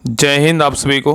जय हिंद आप सभी को।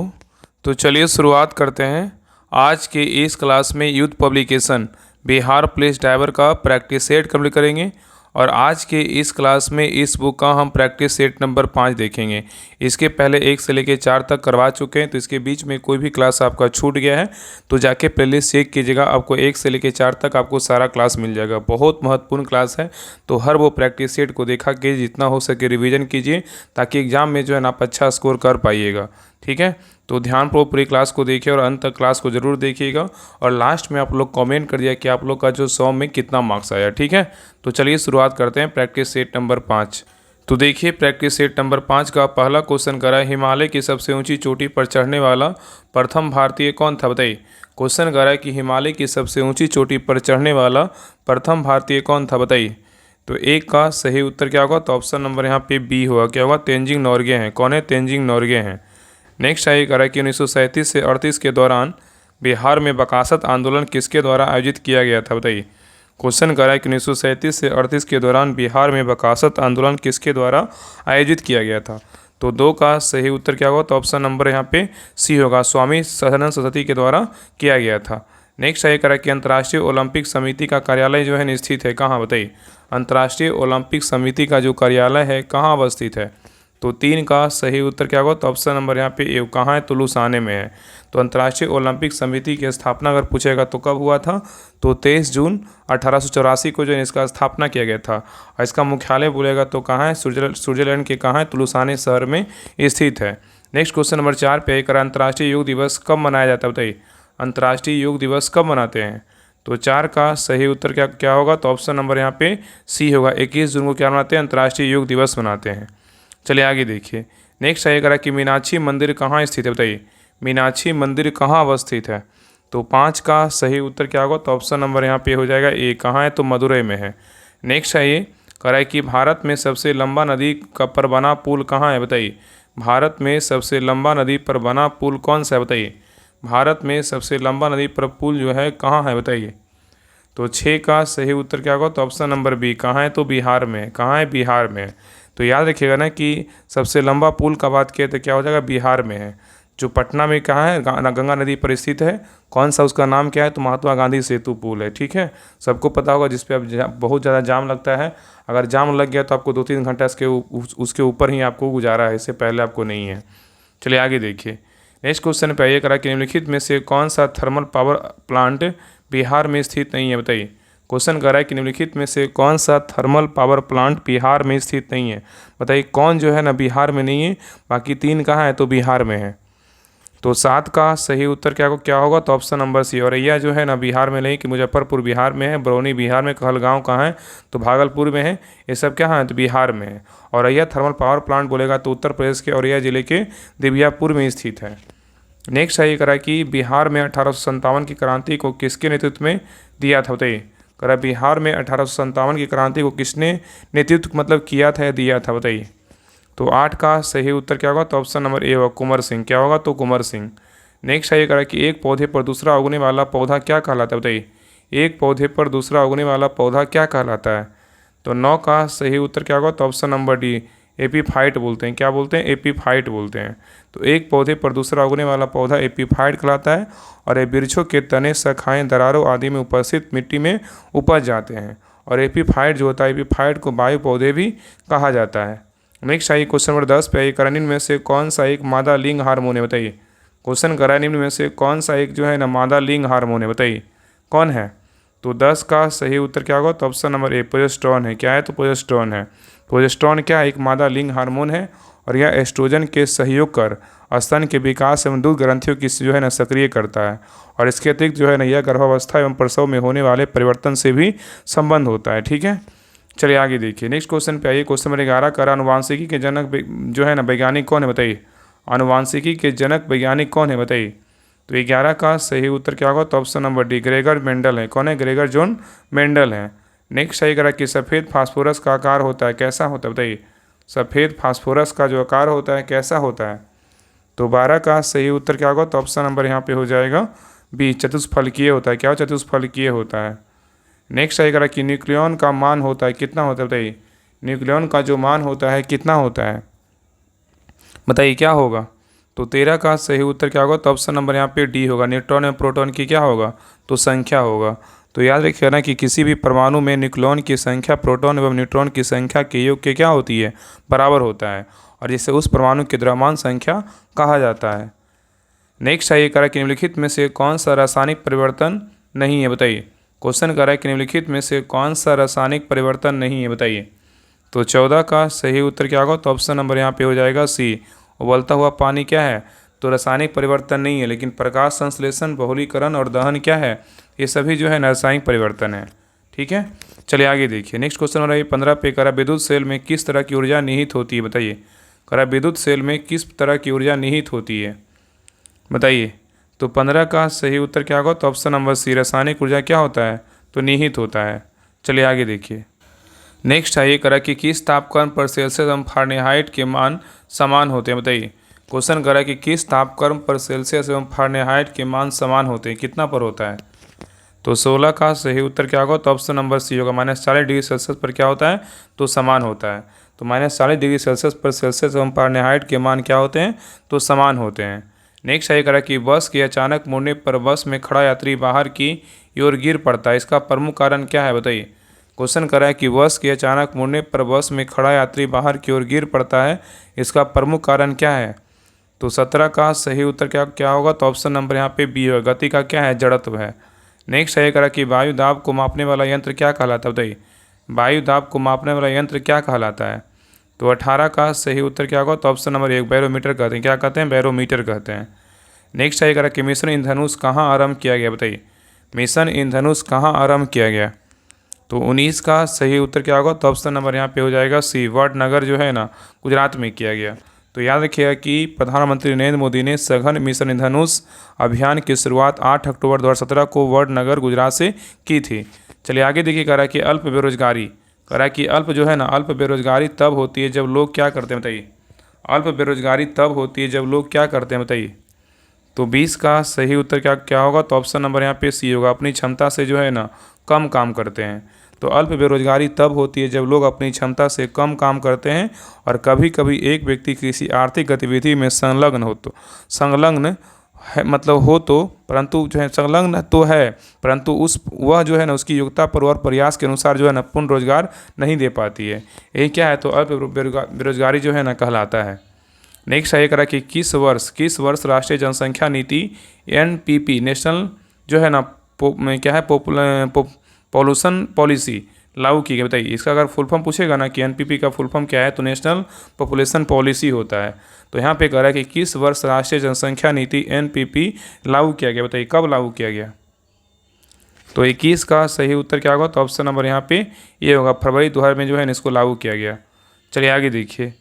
तो चलिए शुरुआत करते हैं। आज के इस क्लास में youth publication Bihar police driver का प्रैक्टिस सेट कंप्लीट करेंगे और आज के इस क्लास में इस बुक का हम प्रैक्टिस सेट नंबर 5 देखेंगे। इसके पहले 1 से लेकर 4 तक करवा चुके हैं, तो इसके बीच में कोई भी क्लास आपका छूट गया है तो जाके प्लेलिस्ट चेक कीजिएगा। आपको 1 से लेकर 4 तक आपको सारा क्लास मिल जाएगा। बहुत महत्वपूर्ण क्लास है, तो हर वो प्रैक्टिस सेट को देखा कि जितना हो सके रिवीजन कीजिए ताकि एग्जाम में जो है ना आप अच्छा स्कोर कर पाइएगा। ठीक है, तो ध्यानपूर्वक पूरी क्लास को देखिए और अंत तक क्लास को ज़रूर देखिएगा और लास्ट में आप लोग कमेंट कर दिया कि आप लोग का जो 100 में कितना मार्क्स आया। ठीक है, तो चलिए शुरुआत करते हैं प्रैक्टिस सेट नंबर 5। तो देखिए प्रैक्टिस सेट नंबर 5 का पहला क्वेश्चन करा है, हिमालय की सबसे ऊंची चोटी पर चढ़ने वाला प्रथम भारतीय कौन था, बताइए। क्वेश्चन करा है कि हिमालय की सबसे ऊंची चोटी पर चढ़ने वाला प्रथम भारतीय कौन था, बताइए। तो एक का सही उत्तर क्या होगा, तो ऑप्शन नंबर यहाँ पे बी होगा। क्या होगा, तेंजिंग नोरगे हैं। कौन है, तेंजिंग नोरगे हैं। नेक्स्ट आइए करा कि 1937 से 38 के दौरान बिहार में बकासत आंदोलन किसके द्वारा आयोजित किया गया था, बताइए। क्वेश्चन करा है कि 1937 से 38 के दौरान बिहार में बकासत आंदोलन किसके द्वारा आयोजित किया गया था। तो 2 का सही उत्तर क्या होगा, तो ऑप्शन नंबर यहाँ पे सी होगा, स्वामी सदानंद सरस्वती के द्वारा किया गया था। नेक्स्ट आइए करा कि अंतर्राष्ट्रीय ओलंपिक समिति का कार्यालय जो है स्थित है कहाँ, बताइए। अंतर्राष्ट्रीय ओलंपिक समिति का जो कार्यालय है कहाँ अवस्थित है। तो 3 का सही उत्तर क्या होगा, तो ऑप्शन नंबर यहाँ पे ए कहाँ है, तो लुसाने में है। तो अंतर्राष्ट्रीय ओलंपिक समिति की स्थापना अगर पूछेगा तो कब हुआ था, तो 23 जून 1884 को जो है इसका स्थापना किया गया था। और इसका मुख्यालय बोलेगा तो कहाँ है, स्विट्जरलैंड के कहाँ है, तो लुसाने शहर में स्थित है। नेक्स्ट क्वेश्चन नंबर 4 पे करा, अंतर्राष्ट्रीय योग दिवस कब मनाया जाता है, बताइए। अंतर्राष्ट्रीय योग दिवस कब मनाते हैं। तो 4 का सही उत्तर क्या होगा, तो ऑप्शन नंबर यहाँ पे सी होगा, 21 जून को क्या मनाते हैं, अंतर्राष्ट्रीय योग दिवस मनाते हैं। चलिए आगे देखिए। नेक्स्ट आइए करा कि मीनाक्षी मंदिर कहाँ स्थित है, बताइए। मीनाक्षी मंदिर कहाँ अवस्थित है। तो 5 का सही उत्तर क्या होगा, तो ऑप्शन नंबर यहाँ पे हो जाएगा ए, कहाँ है, तो मदुरई में है। नेक्स्ट आइए करा कि भारत में सबसे लंबा नदी पर बना पुल कहाँ है, बताइए। भारत में सबसे लंबा नदी पर बना पुल कौन सा है, बताइए। भारत में सबसे लंबा नदी पर पुल जो है कहाँ है, बताइए। तो 6 का सही उत्तर क्या होगा, तो ऑप्शन नंबर बी, कहाँ है, तो बिहार में। कहाँ है, बिहार में। तो याद रखिएगा ना कि सबसे लंबा पुल का बात किया तो क्या हो जाएगा, बिहार में है। जो पटना में कहाँ है, गंगा नदी पर स्थित है। कौन सा, उसका नाम क्या है, तो महात्मा गांधी सेतु पुल है। ठीक है, सबको पता होगा, जिस पे अब बहुत ज़्यादा जाम लगता है। अगर जाम लग गया तो आपको 2-3 घंटा उसके ऊपर ही आपको गुजारा है, इससे पहले आपको नहीं है। चलिए आगे देखिए। नेक्स्ट क्वेश्चन पे आइए करा कि निम्नलिखित में से कौन सा थर्मल पावर प्लांट बिहार में स्थित नहीं है, बताइए। क्वेश्चन कर रहा है कि निम्नलिखित में से कौन सा थर्मल पावर प्लांट बिहार में स्थित नहीं है, बताइए। कौन जो है ना बिहार में नहीं है, बाकी 3 कहाँ है, तो बिहार में है। तो 7 का सही उत्तर क्या होगा, तो ऑप्शन नंबर सी, औरैया जो है ना बिहार में नहीं, कि मुजफ्फरपुर बिहार में है, बरौनी बिहार में, कहलगांव कहाँ है, तो भागलपुर में है। ये सब क्या है, तो बिहार में है। औरैया थर्मल पावर प्लांट बोलेगा तो उत्तर प्रदेश के औरैया जिले के दिव्यापुर में स्थित है। नेक्स्ट आइए करा कि बिहार में 1857 की क्रांति को किसके नेतृत्व में दिया था, बताइए। करा बिहार में 1857 की क्रांति को किसने नेतृत्व मतलब किया था या दिया था, बताइए। तो 8 का सही उत्तर क्या होगा, तो ऑप्शन नंबर ए होगा, कुंवर सिंह। क्या होगा, तो कुंवर सिंह। नेक्स्ट आइए करा कि एक पौधे पर दूसरा उगने वाला पौधा क्या कहलाता है, बताइए। एक पौधे पर दूसरा उगने वाला पौधा क्या कहलाता है। तो 9 का सही उत्तर क्या होगा, तो ऑप्शन नंबर डी, एपीफाइट बोलते हैं। क्या बोलते हैं, एपीफाइट बोलते हैं। तो एक पौधे पर दूसरा उगने वाला पौधा एपीफाइट कहलाता है और ये वृक्षों के तने, शाखाएं, दरारों आदि में उपस्थित मिट्टी में उपज जाते हैं। और एपीफाइट जो होता है, एपीफाइट को वायु पौधे भी कहा जाता है। नेक्स्ट आइए क्वेश्चन नंबर 10 पे, आइए निम्न में से कौन सा एक मादा लिंग हार्मोन है, बताइए। क्वेश्चन करा निम्न में से कौन सा एक जो है ना मादा लिंग हार्मोन है, बताइए कौन है। तो 10 का सही उत्तर क्या होगा, तो ऑप्शन नंबर ए, प्रोजेस्टेरॉन है। क्या है, तो प्रोजेस्टेरॉन है। प्रोजेस्टेरॉन क्या, एक मादा लिंग हार्मोन है और यह एस्ट्रोजन के सहयोग कर स्तन के विकास एवं दूध ग्रंथियों की जो है ना सक्रिय करता है। और इसके अतिरिक्त जो है ना यह गर्भावस्था एवं प्रसव में होने वाले परिवर्तन से भी संबंध होता है। ठीक है, चलिए आगे देखिए। नेक्स्ट क्वेश्चन पे आइए। क्वेश्चन नंबर 11 करा, अनुवांशिकी के जनक जो है ना वैज्ञानिक कौन है, बताइए। अनुवांशिकी के जनक वैज्ञानिक कौन है, बताइए। तो 11 का सही उत्तर क्या होगा, तो option number D, Gregor Mendel है। कौन है, ग्रेगर जॉन मेंडल है। नेक्स्ट आइए करा कि सफ़ेद फास्फोरस का आकार होता है, कैसा होता है, बताइए। सफ़ेद फास्फोरस का जो आकार होता है कैसा होता है। तो 12 का सही उत्तर क्या होगा, तो ऑप्शन नंबर यहाँ पे हो जाएगा बी, चतुष्फलकीय होता है। क्या, चतुष्फलकीय होता है। नेक्स्ट आइए करा कि न्यूक्लियॉन का मान होता है कितना होता है, बताइए। न्यूक्लियॉन का जो मान होता है कितना होता है, बताइए क्या होगा। तो 13 का सही उत्तर क्या होगा? तो ऑप्शन नंबर यहाँ पे डी होगा। न्यूट्रॉन एवं प्रोटॉन की क्या होगा? तो संख्या होगा। तो याद रखिए ना कि किसी भी परमाणु में न्यूक्लियॉन की संख्या प्रोटॉन एवं न्यूट्रॉन की संख्या के योग के क्या होती है? बराबर होता है, और जिसे उस परमाणु की द्रव्यमान संख्या कहा जाता है। नेक्स्ट है, ये करा कि निम्नलिखित में से कौन सा रासायनिक परिवर्तन नहीं है? बताइए। क्वेश्चन करा कि निम्नलिखित में से कौन सा रासायनिक परिवर्तन नहीं है? बताइए। तो 14 का सही उत्तर क्या होगा? तो ऑप्शन नंबर यहाँ पे हो जाएगा सी। उबलता हुआ पानी क्या है? तो रासायनिक परिवर्तन नहीं है, लेकिन प्रकाश संश्लेषण, बहुलीकरण और दहन क्या है? ये सभी जो है रासायनिक परिवर्तन है। ठीक है, चलिए आगे देखिए। नेक्स्ट क्वेश्चन हो रहा है 15 पे, करा विद्युत सेल में किस तरह की ऊर्जा निहित होती है? बताइए। करा विद्युत सेल में किस तरह की ऊर्जा निहित होती है? बताइए। तो 15 का सही उत्तर क्या होगा? तो ऑप्शन नंबर सी, रासायनिक ऊर्जा क्या होता है? तो निहित होता है। चलिए आगे देखिए। नेक्स्ट है, ये करा कि किस तापक्रम पर सेल्सियस एवं फारेनहाइट के मान समान होते हैं? बताइए। क्वेश्चन करा कि किस तापक्रम पर सेल्सियस एवं फारेनहाइट के मान समान होते हैं? कितना पर होता है? तो 16 का सही उत्तर क्या होगा? तो ऑप्शन नंबर सी होगा। -40 डिग्री सेल्सियस पर क्या होता है? तो समान होता है। तो -40 डिग्री सेल्सियस पर सेल्सियस एवं फारेनहाइट के मान क्या होते हैं? तो समान होते हैं। नेक्स्ट है करा कि बस के अचानक मुड़ने पर बस में खड़ा यात्री बाहर की ओर गिर पड़ता है, इसका प्रमुख कारण क्या है? बताइए। क्वेश्चन करा है कि बस के अचानक मुड़ने पर बस में खड़ा यात्री बाहर की ओर गिर पड़ता है, इसका प्रमुख कारण क्या है? तो 17 का सही उत्तर क्या क्या होगा? तो ऑप्शन नंबर यहाँ पे बी होगा। गति का क्या है? जड़त्व है। नेक्स्ट है करा कि वायु दाब को मापने वाला यंत्र क्या कहलाता है? बताइए। वायु दाब को मापने वाला यंत्र क्या कहलाता है? तो 18 का सही उत्तर क्या होगा? तो ऑप्शन नंबर 1, बैरोमीटर कहते हैं। क्या कहते हैं? बैरोमीटर कहते हैं। नेक्स्ट है करा कि मिशन इंद्रधनुष कहाँ आरंभ किया गया? बताइए। मिशन इंद्रधनुष कहाँ आरंभ किया गया? तो 19 का सही उत्तर क्या होगा? तो ऑप्शन नंबर यहाँ पे हो जाएगा सी, वडनगर जो है ना, गुजरात में किया गया। तो याद रखिएगा कि प्रधानमंत्री नरेंद्र मोदी ने सघन मिशन इंद्रधनुष अभियान की शुरुआत 8 अक्टूबर 2017 को वडनगर गुजरात से की थी। चलिए आगे देखिए। कह रहा है कि अल्प बेरोजगारी, कह रहा है कि अल्प जो है ना, अल्प बेरोजगारी तब होती है जब लोग क्या करते हैं? बताइए। अल्प बेरोजगारी तब होती है जब लोग क्या करते हैं? बताइए। तो 20 का सही उत्तर क्या क्या होगा? तो ऑप्शन नंबर यहाँ पे सी होगा। अपनी क्षमता से जो है ना कम काम करते हैं। तो अल्प बेरोजगारी तब होती है जब लोग अपनी क्षमता से कम काम करते हैं, और कभी कभी एक व्यक्ति किसी आर्थिक गतिविधि में संलग्न है, मतलब हो तो, परंतु जो है संलग्न तो है, परंतु वह जो है ना उसकी योग्यता पर और प्रयास के अनुसार जो है ना पूर्ण रोजगार नहीं दे पाती है। यही क्या है? तो अल्प बेरोजगारी जो है ना कहलाता है। नेक्स्ट है करा कि किस वर्ष राष्ट्रीय जनसंख्या नीति NPP नेशनल जो है ना क्या है पॉल्यूशन पॉलिसी लागू की गई? बताइए। इसका अगर फुल फॉर्म पूछेगा ना कि NPP का फुल फॉर्म क्या है, तो नेशनल पॉपुलेशन पॉलिसी होता है। तो यहाँ पे कह रहा है कि किस वर्ष राष्ट्रीय जनसंख्या नीति NPP लागू किया गया? बताइए कब लागू किया गया? तो 21 का सही उत्तर क्या होगा? तो ऑप्शन नंबर यहाँ पे ये होगा, फरवरी 2000 में जो है इसको लागू किया गया। चलिए आगे देखिए।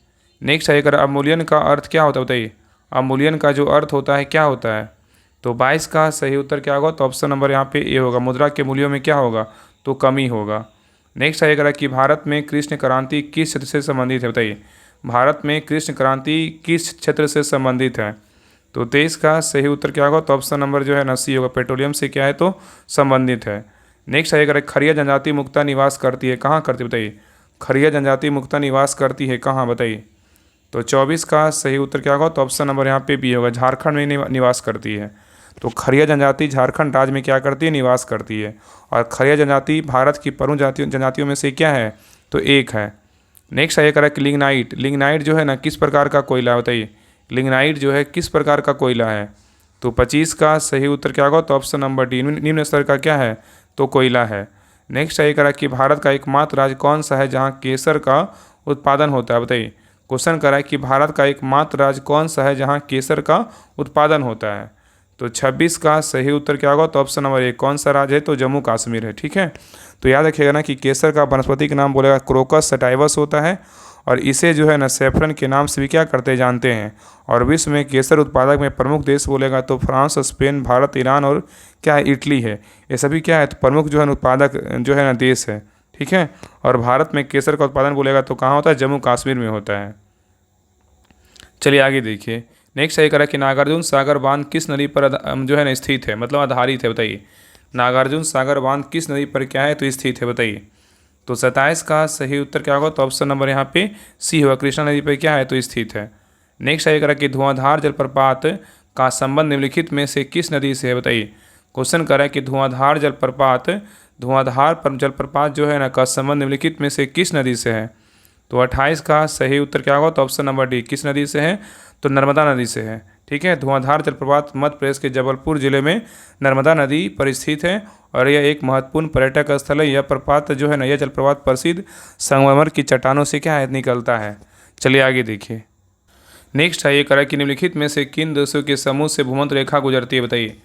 नेक्स्ट है अवमूल्यन का अर्थ क्या होता है? बताइए। अवमूल्यन का जो अर्थ होता है क्या होता है? तो 22 का सही उत्तर क्या होगा? तो ऑप्शन नंबर यहाँ पे ए होगा। मुद्रा के मूल्यों में क्या होगा? तो कमी होगा। नेक्स्ट है कि भारत में कृष्ण क्रांति किस क्षेत्र से संबंधित है? बताइए। भारत में कृष्ण क्रांति किस क्षेत्र से संबंधित है? तो 23 का सही उत्तर क्या होगा? तो ऑप्शन नंबर जो है ना सी होगा। पेट्रोलियम से क्या है? तो संबंधित है। नेक्स्ट है खरिया जनजाति मुक्ता निवास करती है, कहाँ करती है? बताइए। खरिया जनजाति मुक्ता निवास करती है कहाँ? बताइए। तो 24 का सही उत्तर क्या होगा? तो ऑप्शन नंबर यहाँ पे बी होगा। झारखंड में निवास करती है। तो खरिया जनजाति झारखंड राज्य में क्या करती है? निवास करती है। और खरिया जनजाति भारत की प्रमुख जनजातियों में से क्या है? तो एक है। नेक्स्ट है करा कि लिग्नाइट जो है ना किस प्रकार का कोयला है? बताइए। लिग्नाइट जो है किस प्रकार का कोयला है? तो 25 का सही उत्तर क्या होगा? तो ऑप्शन नंबर डी, निम्न स्तर का क्या है? तो कोयला है। नेक्स्ट है करा कि भारत का एकमात्र राज्य कौन सा है जहाँ केसर का उत्पादन होता है? बताइए। क्वेश्चन करा कि भारत का एकमात्र राज्य कौन सा है जहाँ केसर का उत्पादन होता है? तो 26 का सही उत्तर क्या होगा? तो ऑप्शन नंबर 1, कौन सा राज्य है? तो जम्मू कश्मीर है। ठीक है, तो याद रखिएगा ना कि केसर का वनस्पति का नाम बोलेगा क्रोकस सटाइवस होता है, और इसे जो है ना सैफरन के नाम से भी क्या करते जानते हैं। और विश्व में केसर उत्पादक में प्रमुख देश बोलेगा तो फ्रांस, स्पेन, भारत, ईरान और क्या है? इटली है। ये सभी क्या है? तो प्रमुख जो है उत्पादक जो है ना देश है। ठीक है, और भारत में केसर का उत्पादन बोलेगा तो कहाँ होता है? जम्मू कश्मीर में होता है। चलिए आगे देखिए। नेक्स्ट है करा कि नागार्जुन सागर बांध किस नदी पर जो है ना स्थित है, मतलब आधारित है? बताइए। नागार्जुन सागर बांध किस नदी पर क्या है? तो स्थित है। बताइए। तो 27 का सही उत्तर क्या होगा? तो ऑप्शन नंबर यहाँ पे सी होगा। कृष्णा नदी पर क्या है? तो स्थित है। नेक्स्ट आइए करा कि धुआंधार जलप्रपात का संबंध निम्नलिखित में से किस नदी से है, बताइए। क्वेश्चन करा कि धुआंधार जलप्रपात जो है ना का संबंध निम्नलिखित में से किस नदी से है। तो 28 का सही उत्तर क्या होगा, तो ऑप्शन नंबर डी। किस नदी से है, तो नर्मदा नदी से है। ठीक है, धुआंधार जलप्रपात मध्य प्रदेश के जबलपुर जिले में नर्मदा नदी पर स्थित है और यह एक महत्वपूर्ण पर्यटक स्थल है। यह प्रपात जो है ना, यह जलप्रपात प्रसिद्ध संगमरमर की चट्टानों से क्या है, निकलता है। चलिए आगे देखिए। नेक्स्ट है ये करा कि निम्नलिखित में से किन देशों के समूह से भूमध्य रेखा गुजरती है, बताइए।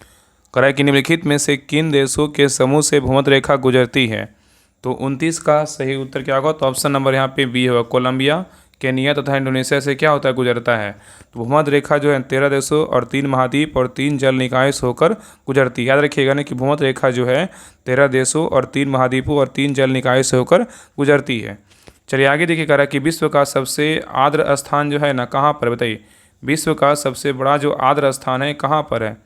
करा कि निम्नलिखित में से किन देशों के समूह से भूमध्य रेखा गुजरती है। तो 29 का सही उत्तर क्या होगा, तो ऑप्शन नंबर यहाँ पे बी होगा। कोलंबिया, केनिया तथा इंडोनेशिया से क्या होता है, गुजरता है। तो भूमध्य रेखा जो है 13 देशों और 3 महाद्वीप और 3 जल निकायों से होकर गुजरती है। याद रखिएगा ना कि भूमध्य रेखा जो है 13 देशों और 3 महाद्वीपों और 3 जल निकायों से होकर गुजरती है। चलिए आगे देखिए, कह रहा है कि विश्व का सबसे आर्द्र स्थान जो है ना कहाँ पर, बताइए। विश्व का सबसे बड़ा जो आर्द्र स्थान है कहाँ पर है।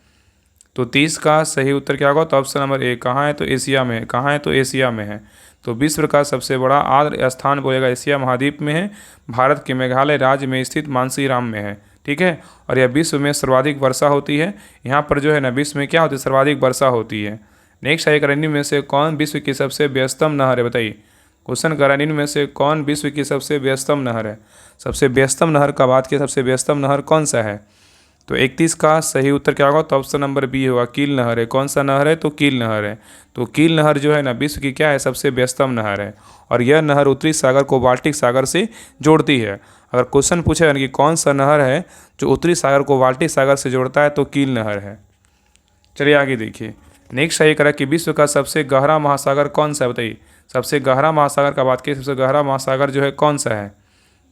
तो 30 का सही उत्तर क्या होगा, तो ऑप्शन नंबर ए। कहाँ है, तो एशिया में है। कहाँ है, तो एशिया में है। तो विश्व का सबसे बड़ा आर्द्र स्थान बोलेगा एशिया महाद्वीप में है। भारत के मेघालय राज्य में स्थित मानसीराम में है। ठीक है, और यह विश्व में सर्वाधिक वर्षा होती है। यहाँ पर जो है ना विश्व में क्या होती है, सर्वाधिक वर्षा होती है। नेक्स्ट है, निम्न में से कौन विश्व की सबसे व्यस्तम नहर है, बताइए। क्वेश्चन करा, निम्न में से कौन विश्व की सबसे व्यस्तम नहर है। सबसे व्यस्तम नहर का बात की, सबसे व्यस्तम नहर कौन सा है। तो 31 का सही उत्तर क्या होगा, तो ऑप्शन नंबर बी होगा। कील नहर है। कौन सा नहर है, तो कील नहर है। तो कील नहर जो है ना विश्व की क्या है, सबसे व्यस्तम नहर है। और यह नहर उत्तरी सागर को बाल्टिक सागर से जोड़ती है। अगर क्वेश्चन पूछे कि कौन सा नहर है जो उत्तरी सागर को बाल्टिक सागर से जोड़ता है, तो कील नहर है। चलिए आगे देखिए। नेक्स्ट है करा कि विश्व का सबसे गहरा महासागर कौन सा है, बताइए। सबसे गहरा महासागर का बात की, सबसे गहरा महासागर जो है कौन सा है।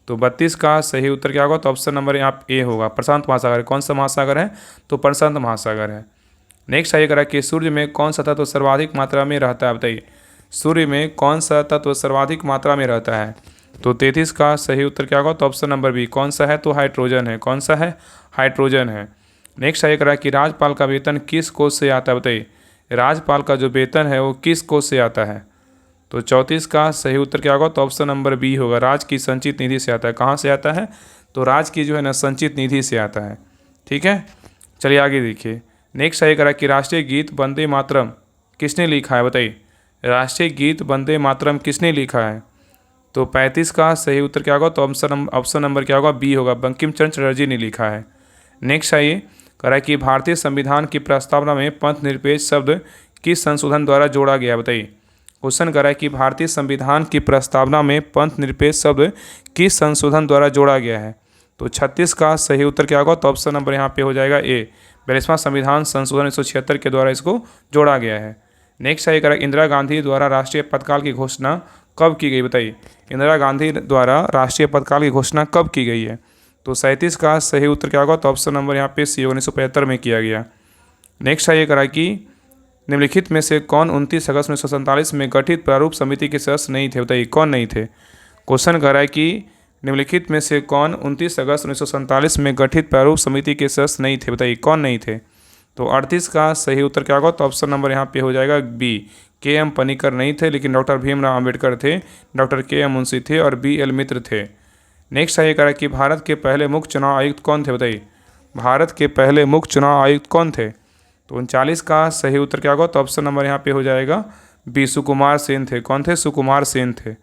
तो 32 का सही उत्तर क्या होगा, तो ऑप्शन नंबर यहाँ ए होगा। प्रशांत महासागर। कौन सा महासागर है, तो प्रशांत महासागर है। नेक्स्ट आइए करा कि सूर्य में कौन सा तत्व सर्वाधिक मात्रा में रहता है, बताइए। सूर्य में कौन सा तत्व सर्वाधिक मात्रा में रहता है। तो 33 का सही उत्तर क्या होगा, तो ऑप्शन नंबर बी। कौन सा है, तो हाइड्रोजन है। कौन सा है, हाइड्रोजन है। नेक्स्ट आइए करा कि राज्यपाल का वेतन किस कोष से आता है, बताइए। राज्यपाल का जो वेतन है वो किस कोष से आता है। तो 34 का सही उत्तर क्या होगा, तो ऑप्शन नंबर बी होगा। राज्य की संचित निधि से आता है। कहाँ से आता है, तो राज्य की जो है ना संचित निधि से आता है। ठीक है, चलिए आगे देखिए। नेक्स्ट है करा कि राष्ट्रीय गीत वंदे मातरम किसने लिखा है, बताइए। राष्ट्रीय गीत वंदे मातरम किसने लिखा है। तो 35 का सही उत्तर क्या होगा, तो ऑप्शन नंबर क्या होगा, बी होगा। बंकिम चंद्र चटर्जी ने लिखा है। नेक्स्ट आइए करा कि भारतीय संविधान की प्रस्तावना में पंथ निरपेक्ष शब्द किस संशोधन द्वारा जोड़ा गया, बताइए। क्वेश्चन करा कि भारतीय संविधान की प्रस्तावना में पंथ निरपेक्ष शब्द किस संशोधन द्वारा जोड़ा गया है। तो 36 का सही उत्तर क्या होगा, तो ऑप्शन नंबर यहाँ पे हो जाएगा ए। 42वां संविधान संशोधन 1976 के द्वारा इसको जोड़ा गया है। नेक्स्ट है करा इंदिरा गांधी द्वारा राष्ट्रीय पदकाल की घोषणा कब की गई, बताइए। इंदिरा गांधी द्वारा राष्ट्रीय पदकाल की घोषणा कब की गई है। तो 37 का सही उत्तर क्या होगा, तो ऑप्शन नंबर यहाँ पे सी 1975 में किया गया। नेक्स्ट है ये करा कि निम्नलिखित में से कौन 29 अगस्त 1947 में गठित प्रारूप समिति के सदस्य नहीं थे, बताइए। कौन नहीं थे। क्वेश्चन कर रहा है कि निम्नलिखित में से कौन 29 अगस्त 1947 में गठित प्रारूप समिति के सदस्य नहीं थे, बताइए। कौन नहीं थे। तो 38 का सही उत्तर क्या होगा, तो ऑप्शन नंबर यहाँ पे हो जाएगा बी। के.एम. पनिकर नहीं थे, लेकिन डॉक्टर भीमराव अम्बेडकर थे, डॉक्टर के.एम. मुंशी थे और बी.एल. मित्र थे। नेक्स्ट है ये करा कि भारत के पहले मुख्य चुनाव आयुक्त कौन थे, बताइए। भारत के पहले मुख्य चुनाव आयुक्त कौन थे। तो 39 का सही उत्तर क्या होगा, तो ऑप्शन नंबर यहाँ पे हो जाएगा बी। सुकुमार सेन थे। कौन थे, सुकुमार सेन थे।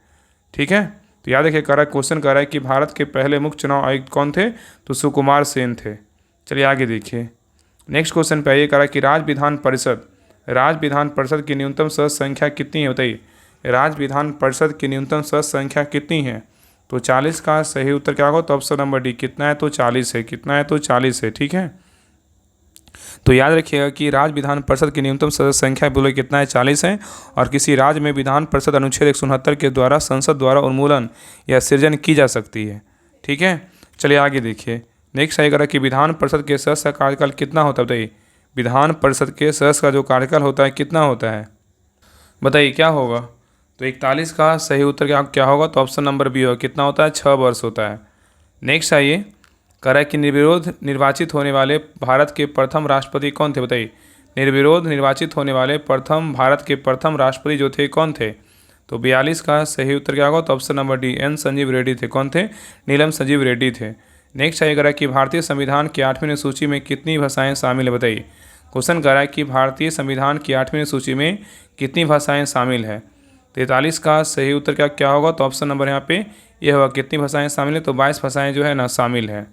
ठीक है, तो याद रखिए करा क्वेश्चन कर रहा है कि भारत के पहले मुख्य चुनाव आयुक्त कौन थे, तो सुकुमार सेन थे। चलिए आगे देखिए। नेक्स्ट क्वेश्चन पे ये करा कि राज्य विधान परिषद की न्यूनतम सदस्य संख्या कितनी है, बताइए। राज्य विधान परिषद की न्यूनतम सदस्य संख्या कितनी है। तो 40 का सही उत्तर क्या होगा, तो ऑप्शन नंबर डी। कितना है, तो 40 है। कितना है, तो 40 है। ठीक है, तो याद रखिएगा कि राज्य विधान परिषद की न्यूनतम सदस्य संख्या बोले कितना है, 40 है। और किसी राज्य में विधान परिषद अनुच्छेद 169 के द्वारा संसद द्वारा उन्मूलन या सृजन की जा सकती है। ठीक है, चलिए आगे देखिए। नेक्स्ट आएगा कि विधान परिषद के सदस्य का कार्यकाल कितना होता है, बताइए। विधान परिषद के सदस्य का जो कार्यकाल होता है कितना होता है, बताइए क्या होगा। तो 41 का सही उत्तर क्या होगा, तो ऑप्शन नंबर बी होगा। कितना होता है, 6 वर्ष होता है। नेक्स्ट आइए करा कि निर्विरोध निर्वाचित होने वाले भारत के प्रथम राष्ट्रपति कौन थे, बताइए। निर्विरोध निर्वाचित होने वाले भारत के प्रथम राष्ट्रपति जो थे कौन थे। तो 42 का सही उत्तर क्या होगा, तो option number D. N Sanjiva Reddy थे। कौन थे, नीलम संजीव रेड्डी थे। नेक्स्ट है करा कि भारतीय संविधान की 8वीं अनुसूची में कितनी भाषाएं शामिल है, बताइए। क्वेश्चन करा है कि भारतीय संविधान की 8वीं अनुसूची में कितनी भाषाएं शामिल है। 43 का सही उत्तर क्या क्या होगा, तो ऑप्शन नंबर यहाँ पे ये होगा कितनी भाषाएं शामिल है, तो 22 भाषाएं जो है ना शामिल है।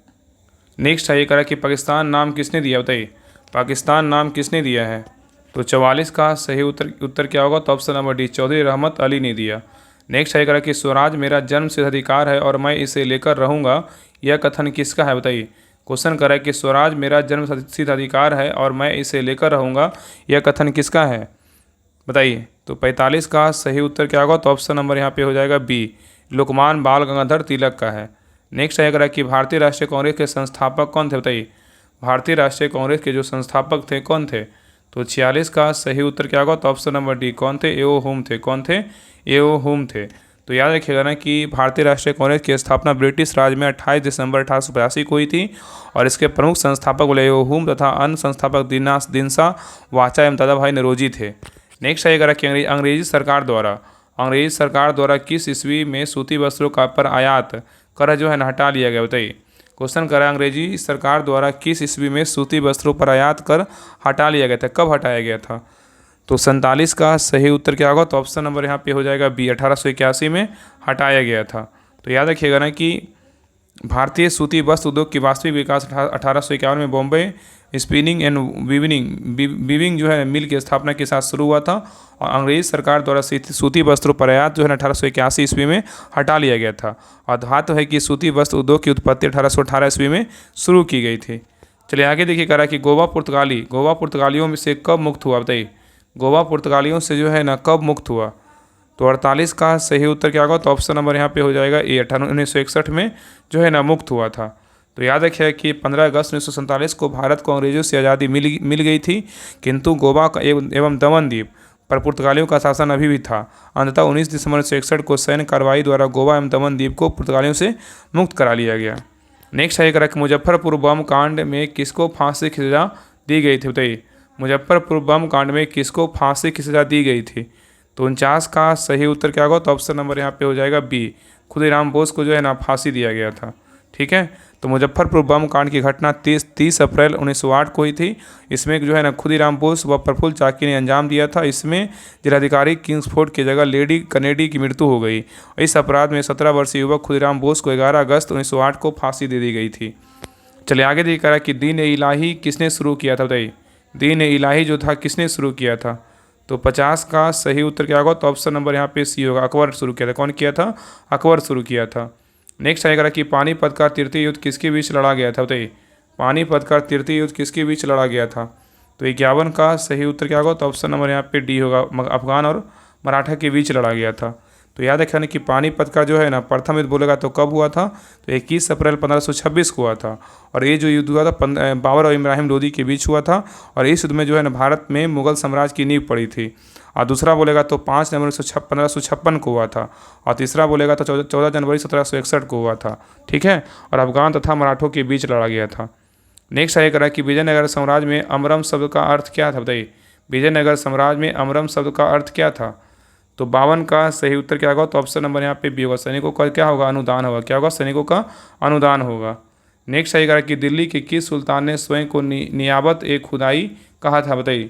नेक्स्ट है ये करा कि पाकिस्तान नाम किसने दिया, बताइए। पाकिस्तान नाम किसने दिया है, तो 44 का सही उत्तर क्या होगा, तो ऑप्शन नंबर डी चौधरी रहमत अली ने दिया। नेक्स्ट है करा कि स्वराज मेरा जन्मसिद्ध अधिकार है और मैं इसे लेकर रहूँगा, यह कथन किसका है, बताइए। क्वेश्चन करा कि स्वराज मेरा जन्मसिद्ध अधिकार है और मैं इसे लेकर रहूँगा, यह कथन किसका है, बताइए। तो 45 का सही उत्तर क्या होगा, तो ऑप्शन नंबर यहाँ पे हो जाएगा बी, लोकमान बाल गंगाधर तिलक का है। नेक्स्ट है कि भारतीय राष्ट्रीय कांग्रेस के संस्थापक कौन थे, बताइए। भारतीय राष्ट्रीय कांग्रेस के जो संस्थापक थे कौन थे, तो 46 का सही उत्तर क्या होगा, तो ऑप्शन नंबर डी कौन थे, एओ हुम थे। कौन थे, एओ हुम थे। तो याद रखिएगा ना कि भारतीय राष्ट्रीय कांग्रेस की स्थापना ब्रिटिश राज में 28 दिसंबर 1885 को हुई थी और इसके प्रमुख संस्थापक बोले एओ हुम तथा अन्य संस्थापक दिनसा वाचा एवं दादाभाई नौरोजी थे। नेक्स्ट है कि अंग्रेजी सरकार द्वारा किस ईस्वी में सूती वस्त्रों का पर आयात कर जो है ना हटा लिया गया, बताइए। क्वेश्चन करा अंग्रेजी सरकार द्वारा किस ईस्वी में सूती वस्त्रों पर आयात कर हटा लिया गया था, कब हटाया गया था, तो 47 का सही उत्तर क्या होगा, तो ऑप्शन नंबर यहाँ पे हो जाएगा बी, 1881 में हटाया गया था। तो याद रखिएगा ना कि भारतीय सूती वस्त्र उद्योग की वास्तविक विकास 1851 में बॉम्बे स्पिनिंग एंड वीविंग जो है मिल की स्थापना के साथ शुरू हुआ था और अंग्रेजी सरकार द्वारा सूती वस्त्रों पर आयात जो है 1881 ईस्वी में हटा लिया गया था। और धातु है कि सूती वस्त्र उद्योग की उत्पत्ति 1818 ईस्वी में शुरू की गई थी। चलिए आगे देखिए करा कि गोवा पुर्तगालियों में से कब मुक्त हुआ, बताइए। गोवा पुर्तगालियों से जो है ना कब मुक्त हुआ, तो 48 का सही उत्तर क्या होगा, तो ऑप्शन नंबर यहाँ पे हो जाएगा ए, 1961 में जो है ना मुक्त हुआ था। तो याद रखिए कि 15 अगस्त 1947 को भारत को अंग्रेजों से आज़ादी मिल गई थी, किंतु गोवा का एवं दमन द्वीप पर पुर्तगालियों का शासन अभी भी था। अंततः 19 दिसंबर 1961 को सैन्य कार्रवाई द्वारा गोवा एवं दमन द्वीप को पुर्तगालियों से मुक्त करा लिया गया। नेक्स्ट है कि मुजफ्फरपुर बम कांड में किसको फांसी की सजा दी गई थी, बताइए। मुजफ्फरपुर बम कांड में किसको फांसी की सजा दी गई थी, तो 49 का सही उत्तर क्या होगा, तो ऑप्शन नंबर यहाँ पे हो जाएगा बी, खुदीराम बोस को जो है ना फांसी दिया गया था। ठीक है, तो मुजफ्फरपुर बम कांड की घटना 30 अप्रैल 1908 को हुई थी। इसमें जो है ना खुदीराम बोस व प्रफुल्ल चाकी ने अंजाम दिया था। इसमें जिलाधिकारी किंग्सफोर्ड की जगह लेडी कनेडी की मृत्यु हो गई। इस अपराध में 17 वर्षीय युवक खुदीराम बोस को 11 अगस्त 1908 को फांसी दे दी गई थी। चलिए आगे देखिए करा कि दीन ए इलाही किसने शुरू किया था, बताइए। दीन ए इलाही जो था किसने शुरू किया था, तो 50 का सही उत्तर क्या होगा, तो ऑप्शन नंबर यहाँ पे सी होगा, अकबर शुरू किया था। कौन किया था, अकबर शुरू किया था। नेक्स्ट आएगा कि पानीपत का तृतीय युद्ध किसके बीच लड़ा गया था, बताइए। पानीपत का तृतीय युद्ध किसके बीच लड़ा गया था, तो 51 का सही उत्तर क्या होगा, तो ऑप्शन नंबर यहाँ पे डी होगा, अफगान और मराठा के बीच लड़ा गया था। तो याद रखना कि पानीपत का जो है ना प्रथम युद्ध बोलेगा तो कब हुआ था, तो 21 अप्रैल 1526 को हुआ था। और ये जो युद्ध हुआ था बाबर और इब्राहिम लोदी के बीच हुआ था और इस युद्ध में जो है ना भारत में मुगल साम्राज्य की नींव पड़ी थी। और दूसरा बोलेगा तो 5 नवंबर 1556 को हुआ था और तीसरा बोलेगा तो 14 जनवरी 1761 को हुआ था। ठीक है, और अफगान तथा मराठों के बीच लड़ा गया था। नेक्स्ट आगे करा कि विजयनगर साम्राज्य में अमरम शब्द का अर्थ क्या था, बताइए। विजयनगर साम्राज्य में अमरम शब्द का अर्थ क्या था, तो 52 का सही उत्तर क्या होगा, तो ऑप्शन नंबर यहाँ पे बी होगा, सैनिकों का क्या होगा, अनुदान होगा। क्या होगा, सैनिकों का अनुदान होगा। नेक्स्ट आएगा कि दिल्ली के किस सुल्तान ने स्वयं को नियाबत ए खुदाई कहा था, बताइए।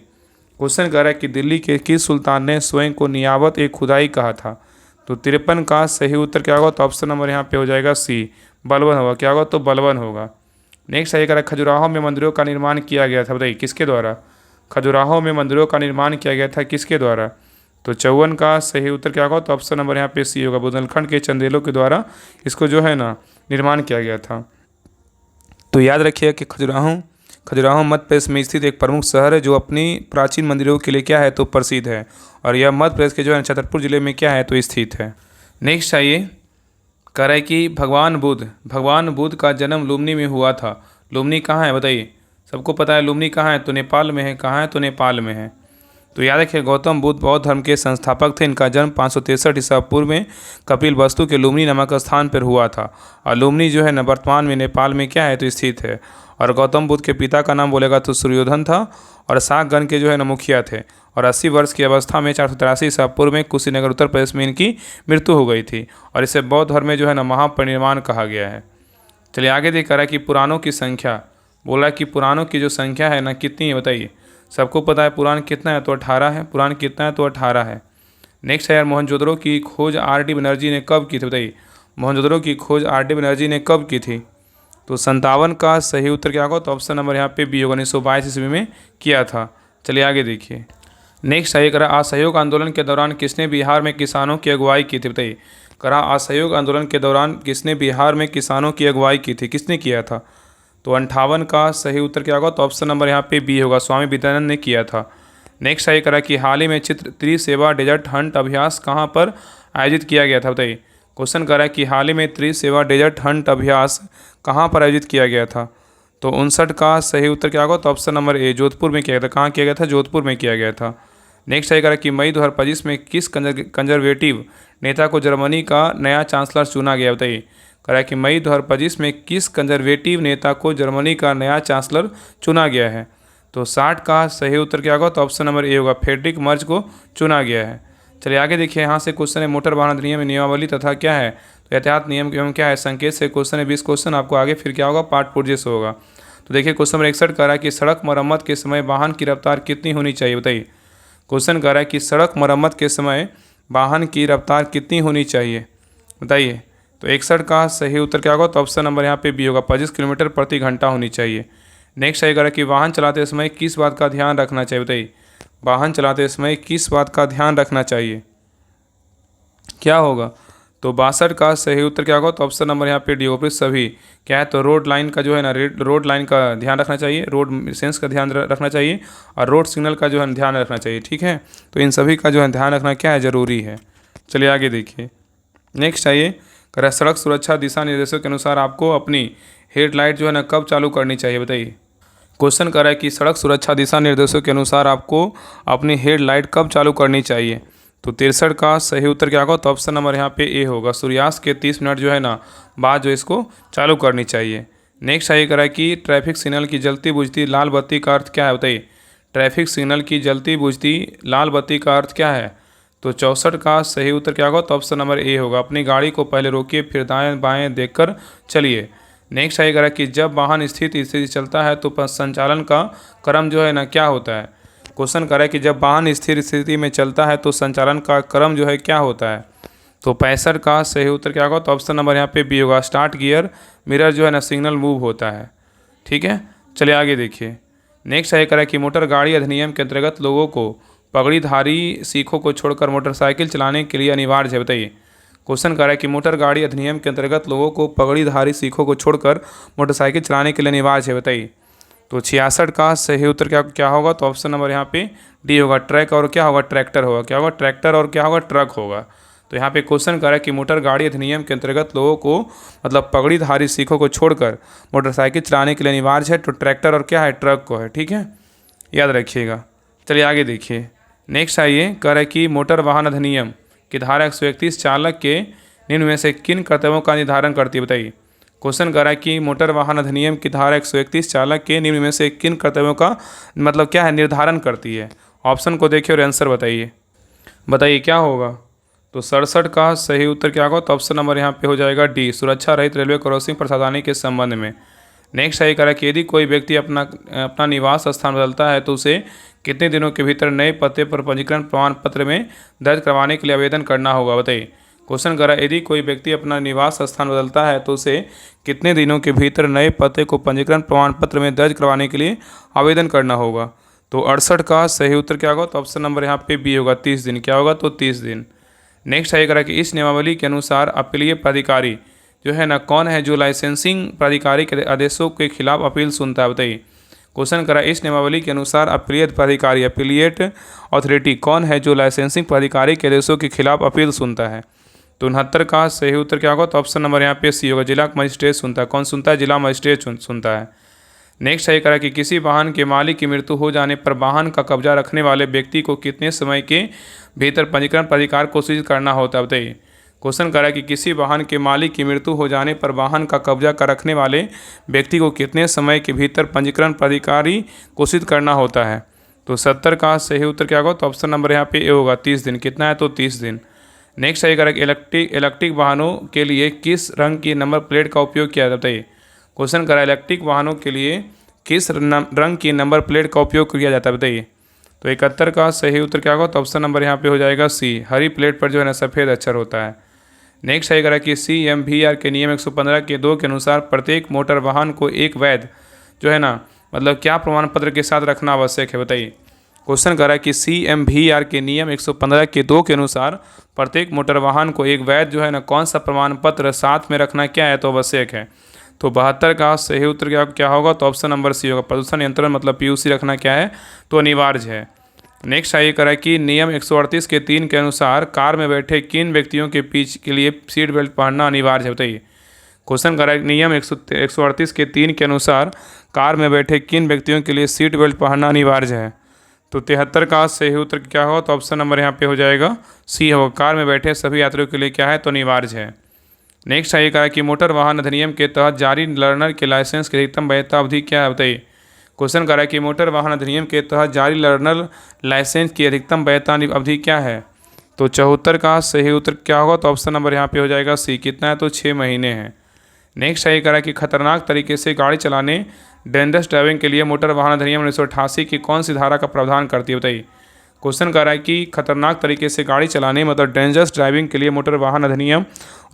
क्वेश्चन कर रहा है कि दिल्ली के किस सुल्तान ने स्वयं को नियाबत ए खुदाई कहा था, तो 53 का सही उत्तर क्या होगा, तो ऑप्शन नंबर यहाँ पे हो जाएगा सी, बलबन होगा। क्या होगा, तो बलबन होगा। नेक्स्ट आएगा खजुराहो में मंदिरों का निर्माण किया गया था, बताइए किसके द्वारा। खजुराहो में मंदिरों का निर्माण किया गया था किसके द्वारा, तो 54 का सही उत्तर क्या होगा, तो ऑप्शन नंबर यहाँ पे सी होगा, बुंदेलखंड के चंदेलों के द्वारा इसको जो है ना निर्माण किया गया था। तो याद रखिए कि खजुराहो मध्य प्रदेश में स्थित एक प्रमुख शहर है जो अपनी प्राचीन मंदिरों के लिए क्या है, तो प्रसिद्ध है। और यह मध्य प्रदेश के जो है छतरपुर जिले में क्या है, तो स्थित है। नेक्स्ट आइए कह रहा है कि भगवान बुद्ध का जन्म लुम्नी में हुआ था। लुम्नी कहाँ है, बताइए। सबको पता है लुम्नी कहाँ है, तो नेपाल में है। कहाँ है, तो नेपाल में है। तो याद रखिए गौतम बुद्ध बौद्ध धर्म के संस्थापक थे। इनका जन्म 563 ईसा पूर्व में कपिल वस्तु के लुम्नी नामक स्थान पर हुआ था। और लुम्नी जो है न वर्तमान में नेपाल में क्या है, तो स्थित है। और गौतम बुद्ध के पिता का नाम बोलेगा तो सूर्योधन था और शाक गण के जो है न मुखिया थे। और 80 वर्ष की अवस्था में 483 ईसा पूर्व में कुशीनगर उत्तर प्रदेश में इनकी मृत्यु हो गई थी। और इसे बौद्ध धर्म में जो है न महापरिनिर्वाण कहा गया है। चलिए आगे देख रहा है कि पुराणों की संख्या, बोला कि पुराणों की जो संख्या है ना कितनी है बताइए। सबको पता है पुराण कितना है, तो 18 है। पुराण कितना है, तो 18 है। नेक्स्ट है यार, मोहनजोदड़ो की खोज R.D. बनर्जी ने कब की थी बताइए। मोहनजोदड़ो की खोज R.D. बनर्जी ने कब की थी, तो 57 का सही उत्तर क्या होगा, तो ऑप्शन नंबर यहाँ पे बी होगा, 1922 ईस्वी में किया था। चलिए आगे देखिए। नेक्स्ट है करा असहयोग आंदोलन के दौरान किसने बिहार में किसानों की अगुवाई की थी बताइए। करा असहयोग आंदोलन के दौरान किसने बिहार में किसानों की अगुवाई की थी, किसने किया था, तो 58 का सही उत्तर क्या होगा, तो ऑप्शन नंबर यहाँ पे बी होगा, स्वामी विवेकानंद ने किया था। नेक्स्ट है करा कि हाल ही में चित्र त्रिसेवा डेजर्ट हंट अभ्यास कहाँ पर आयोजित किया गया था बताइए। क्वेश्चन करा कि हाल ही में त्रिसेवा डेजर्ट हंट अभ्यास कहाँ पर आयोजित किया गया था, तो 59 का सही उत्तर क्या होगा, तो ऑप्शन नंबर ए, जोधपुर में किया गया था। कहाँ किया गया था, जोधपुर में किया गया था। नेक्स्ट है करा कि मई 2025 में किस कंजर्वेटिव नेता को जर्मनी का नया चांसलर चुना गया बताइए। करा कि मई 2025 में किस कंजर्वेटिव नेता को जर्मनी का नया चांसलर चुना गया है, तो 60 का सही उत्तर क्या होगा, तो ऑप्शन नंबर ए होगा, फ्रेडरिक मर्ज को चुना गया है। चलिए आगे देखिए, यहाँ से क्वेश्चन है मोटर वाहन अधिनियम नियमावली तथा क्या है, तो यातायात नियम एवं क्या है संकेत से क्वेश्चन है 20 क्वेश्चन। आपको आगे फिर क्या होगा, पाठ पुर्जे से होगा। तो देखिए क्वेश्चन नंबर 61 कह रहा है कि सड़क मरम्मत के समय वाहन की रफ्तार कितनी होनी चाहिए बताइए। क्वेश्चन कह रहा है कि सड़क मरम्मत के समय वाहन की रफ्तार कितनी होनी चाहिए बताइए। तो 61 का सही उत्तर क्या होगा, तो ऑप्शन नंबर यहाँ पे बी होगा, 25 किलोमीटर प्रति घंटा होनी चाहिए। नेक्स्ट है करा कि वाहन चलाते समय किस बात का ध्यान रखना चाहिए बताइए। वाहन चलाते समय किस बात का ध्यान रखना चाहिए, क्या होगा, तो 62 का सही उत्तर क्या होगा, तो ऑप्शन नंबर यहाँ पे डी होगा। सभी क्या है, तो रोड लाइन का जो है ना, रोड लाइन का ध्यान रखना चाहिए, रोड सेंस का ध्यान रखना चाहिए, और रोड सिग्नल का जो है ध्यान रखना चाहिए। ठीक है, तो इन सभी का जो है ध्यान रखना क्या है, ज़रूरी है। चलिए आगे देखिए। नेक्स्ट आइए, कह सड़क सुरक्षा दिशा निर्देशों के अनुसार आपको अपनी हेडलाइट जो है ना कब चालू करनी चाहिए बताइए। क्वेश्चन कर रहा है कि सड़क सुरक्षा दिशा निर्देशों के अनुसार आपको अपनी हेडलाइट कब चालू करनी चाहिए, तो 63 का सही उत्तर क्या होगा, तो ऑप्शन नंबर यहाँ पे ए होगा, सूर्यास्त के 30 मिनट जो है ना बाद जो इसको चालू करनी चाहिए। नेक्स्ट ये कह रहा है कि ट्रैफिक सिग्नल की जलती बुझती लाल बत्ती का अर्थ क्या है बताइए। ट्रैफिक सिग्नल की जलती बुझती लाल बत्ती का अर्थ क्या है, तो 64 का सही उत्तर क्या होगा, तो ऑप्शन नंबर ए होगा, अपनी गाड़ी को पहले रोकिए फिर दाएं बाएं देखकर चलिए। नेक्स्ट है कह रहा है कि जब वाहन स्थिति चलता है तो संचालन का क्रम जो है ना क्या होता है। क्वेश्चन कर रहा है कि जब वाहन स्थिर स्थिति में चलता है तो संचालन का क्रम जो है क्या होता है, तो 65 का सही उत्तर क्या होगा, तो ऑप्शन नंबर यहाँ पे बी होगा, स्टार्ट गियर मिरर जो है ना सिग्नल मूव होता है। ठीक है, चलिए आगे देखिए। नेक्स्ट है कह रहा है कि मोटर गाड़ी अधिनियम के अंतर्गत लोगों को पगड़ीधारी सीखों को छोड़कर मोटरसाइकिल चलाने के लिए अनिवार्य है बताइए। क्वेश्चन कर रहा है कि मोटर गाड़ी अधिनियम के अंतर्गत लोगों को पगड़ीधारी सीखों को छोड़कर मोटरसाइकिल चलाने के लिए अनिवार्य है बताइए। तो 66 का सही उत्तर क्या होगा, तो ऑप्शन नंबर यहाँ पे डी होगा, ट्रक और क्या होगा, ट्रैक्टर होगा। क्या होगा, ट्रैक्टर और क्या होगा, ट्रक होगा। तो यहाँ पे क्वेश्चन कर रहा है कि मोटर गाड़ी अधिनियम के अंतर्गत लोगों को मतलब पगड़ीधारी सीखों को छोड़कर मोटरसाइकिल चलाने के लिए अनिवार्य है, तो ट्रैक्टर और क्या है, ट्रक को है। ठीक है, याद रखिएगा। चलिए आगे देखिए। नेक्स्ट आइए, कह रहा है कि मोटर वाहन अधिनियम की धारा 131 चालक के निम्न में से किन कर्तव्यों का निर्धारण करती है बताइए। क्वेश्चन कर रहा है कि मोटर वाहन अधिनियम की धारा 131 चालक के निम्न में से किन कर्तव्यों का मतलब क्या है, निर्धारण करती है। ऑप्शन को देखिए और आंसर बताइए क्या होगा। तो 67 का सही उत्तर क्या होगा, तो ऑप्शन नंबर यहाँ पे हो जाएगा डी, सुरक्षा रहित रेलवे क्रॉसिंग पर सावधानी के संबंध में। नेक्स्ट है कह रहा है कि यदि कोई व्यक्ति अपना निवास स्थान बदलता है तो उसे कितने दिनों के भीतर नए पते पर पंजीकरण प्रमाण पत्र में दर्ज करवाने के लिए आवेदन करना होगा बताइए। क्वेश्चन कर रहा है यदि कोई व्यक्ति अपना निवास स्थान बदलता है तो उसे कितने दिनों के भीतर नए पते को पंजीकरण प्रमाण पत्र में दर्ज करवाने के लिए आवेदन करना होगा। तो 68 का सही उत्तर क्या होगा, तो ऑप्शन नंबर यहाँ पे बी होगा, 30 दिन। क्या होगा, तो 30 दिन। नेक्स्ट है कह रहा है कि इस नियमावली के अनुसार अपीलीय प्राधिकारी जो है ना कौन है जो लाइसेंसिंग प्राधिकारी के आदेशों के खिलाफ अपील सुनता है बताइए। क्वेश्चन करा इस नियमावली के अनुसार अपीलियट प्राधिकारी अपीलियट अथॉरिटी कौन है जो लाइसेंसिंग प्राधिकारी के आदेशों के खिलाफ अपील सुनता है। तो 69 का सही उत्तर क्या होगा, तो ऑप्शन नंबर यहाँ पे सी होगा, जिला मजिस्ट्रेट सुनता है। कौन सुनता है, जिला मजिस्ट्रेट सुनता है। नेक्स्ट है करा कि किसी वाहन के मालिक की मृत्यु हो जाने पर वाहन का कब्जा रखने वाले व्यक्ति को कितने समय के भीतर पंजीकरण प्राधिकार को सूचित करना होता है बताइए। क्वेश्चन करा कि किसी वाहन के मालिक की मृत्यु हो जाने पर वाहन का कब्जा कर रखने वाले व्यक्ति को कितने समय के भीतर पंजीकरण प्राधिकारी घोषित करना होता है। तो 70 का सही उत्तर क्या होगा, तो ऑप्शन नंबर यहाँ पे ए होगा, 30 दिन। कितना है, तो 30 दिन। नेक्स्ट है करा कि इलेक्ट्रिक वाहनों के लिए किस रंग की नंबर प्लेट का उपयोग किया जाता है। क्वेश्चन करा इलेक्ट्रिक वाहनों के लिए किस रंग की नंबर प्लेट का उपयोग किया जाता है, बताइए। तो 71 का सही उत्तर क्या होगा, तो ऑप्शन नंबर यहाँ पे हो जाएगा सी, हरी प्लेट पर जो है ना सफ़ेद अक्षर होता है। नेक्स्ट सही करा कि CMVR के नियम 115 के 2 के अनुसार प्रत्येक मोटर वाहन को एक वैध जो है ना मतलब क्या प्रमाण पत्र के साथ रखना आवश्यक है, बताइए। क्वेश्चन करा कि CMVR के नियम 115 के 2 के अनुसार प्रत्येक मोटर वाहन को एक वैध जो है ना कौन सा प्रमाण पत्र साथ में रखना क्या है, तो आवश्यक है। तो 72 का सही उत्तर क्या होगा, तो ऑप्शन नंबर सी होगा, प्रदूषण नियंत्रण मतलब PUC रखना क्या है, तो अनिवार्य है। नेक्स्ट आइए करा कि नियम 138 के 3 के अनुसार कार में बैठे किन व्यक्तियों के पीछे के लिए सीट बेल्ट पहनना अनिवार्य है, बताइए। क्वेश्चन करा नियम 138 के 3 के अनुसार कार में बैठे किन व्यक्तियों के लिए सीट बेल्ट पहनना अनिवार्य है। तो 73 का सही उत्तर क्या होगा, तो ऑप्शन नंबर यहाँ पे हो जाएगा सी होगा, कार में बैठे सभी यात्रियों के लिए क्या है, तो अनिवार्य है। नेक्स्ट आइए कहा कि मोटर वाहन अधिनियम के तहत जारी लर्नर के लाइसेंस की अधिकतम वैधता अवधि क्या है, बताइए। क्वेश्चन करा कि मोटर वाहन अधिनियम के तहत जारी लर्नर लाइसेंस की अधिकतम वैधता अवधि क्या है। तो 74 का सही उत्तर क्या होगा, तो ऑप्शन नंबर यहाँ पे हो जाएगा सी, कितना है, तो 6 महीने हैं। नेक्स्ट सही करा कि खतरनाक तरीके से गाड़ी चलाने डेंजरस ड्राइविंग के लिए मोटर वाहन अधिनियम 1988 की कौन सी धारा का प्रावधान करती है, बताइए। क्वेश्चन कर रहा है कि खतरनाक तरीके से गाड़ी चलाने मतलब डेंजरस ड्राइविंग के लिए मोटर वाहन अधिनियम